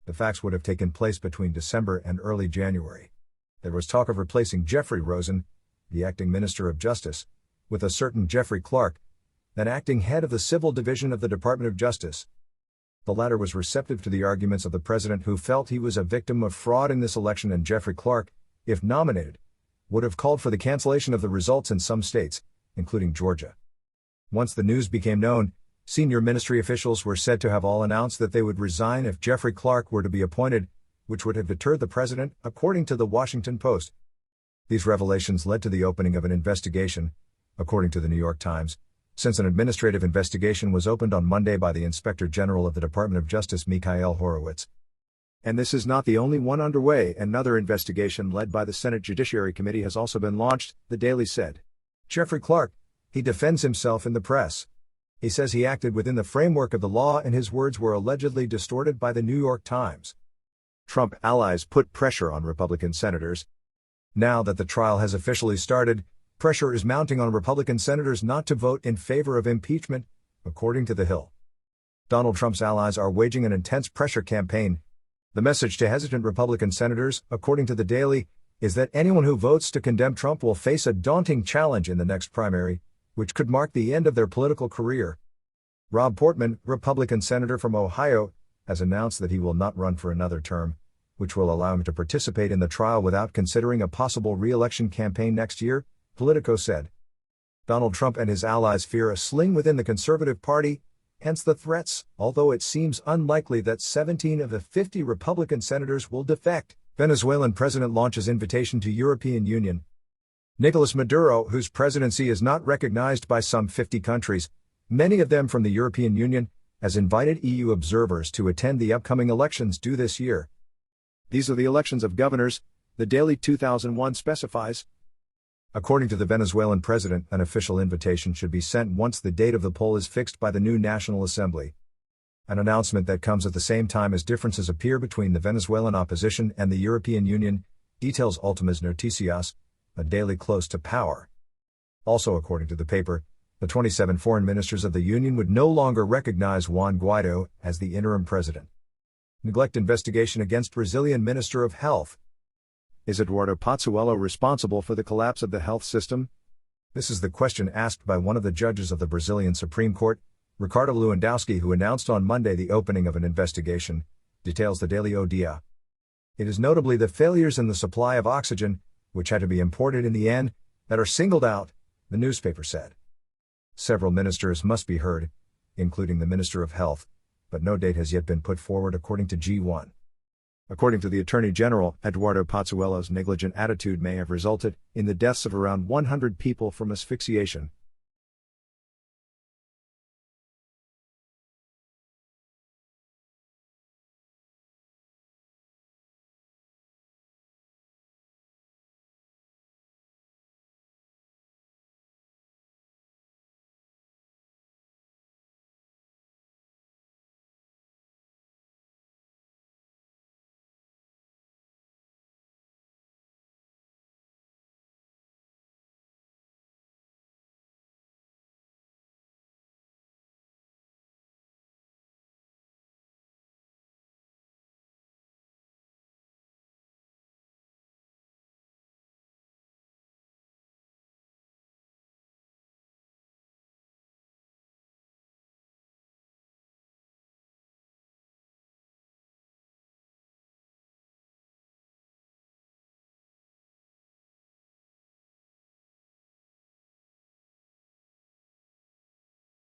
The facts would have taken place between December and early January. There was talk of replacing Jeffrey Rosen, the acting Minister of Justice, with a certain Jeffrey Clark, then acting head of the Civil Division of the Department of Justice. The latter was receptive to the arguments of the president, who felt he was a victim of fraud in this election, and Jeffrey Clark, if nominated, would have called for the cancellation of the results in some states, including Georgia. Once the news became known, senior ministry officials were said to have all announced that they would resign if Jeffrey Clark were to be appointed, which would have deterred the president, according to the Washington Post. These revelations led to the opening of an investigation, according to the New York Times, since an administrative investigation was opened on Monday by the Inspector General of the Department of Justice, Mikhail Horowitz. And this is not the only one underway. Another investigation led by the Senate Judiciary Committee has also been launched, the Daily said. Jeffrey Clark, he defends himself in the press. He says he acted within the framework of the law and his words were allegedly distorted by the New York Times. Trump allies put pressure on Republican senators. Now that the trial has officially started, pressure is mounting on Republican senators not to vote in favor of impeachment, according to The Hill. Donald Trump's allies are waging an intense pressure campaign. The message to hesitant Republican senators, according to The Daily, is that anyone who votes to condemn Trump will face a daunting challenge in the next primary, which could mark the end of their political career. Rob Portman, Republican senator from Ohio, has announced that he will not run for another term, which will allow him to participate in the trial without considering a possible re-election campaign next year, Politico said. Donald Trump and his allies fear a sling within the Conservative Party, hence the threats, although it seems unlikely that 17 of the 50 Republican senators will defect. Venezuelan president launches invitation to European Union. Nicolas Maduro, whose presidency is not recognized by some 50 countries, many of them from the European Union, has invited EU observers to attend the upcoming elections due this year. These are the elections of governors, the Daily 2001 specifies. According to the Venezuelan president, an official invitation should be sent once the date of the poll is fixed by the new National Assembly. An announcement that comes at the same time as differences appear between the Venezuelan opposition and the European Union, details Últimas Noticias, a daily close to power. Also, according to the paper, the 27 foreign ministers of the Union would no longer recognize Juan Guaido as the interim president. Neglect investigation against Brazilian Minister of Health. Is Eduardo Pazuello responsible for the collapse of the health system? This is the question asked by one of the judges of the Brazilian Supreme Court, Ricardo Lewandowski, who announced on Monday the opening of an investigation, details the Daily Odia. It is notably the failures in the supply of oxygen, which had to be imported in the end, that are singled out, the newspaper said. Several ministers must be heard, including the Minister of Health, but no date has yet been put forward, according to G1. According to the Attorney General, Eduardo Pazuello's negligent attitude may have resulted in the deaths of around 100 people from asphyxiation,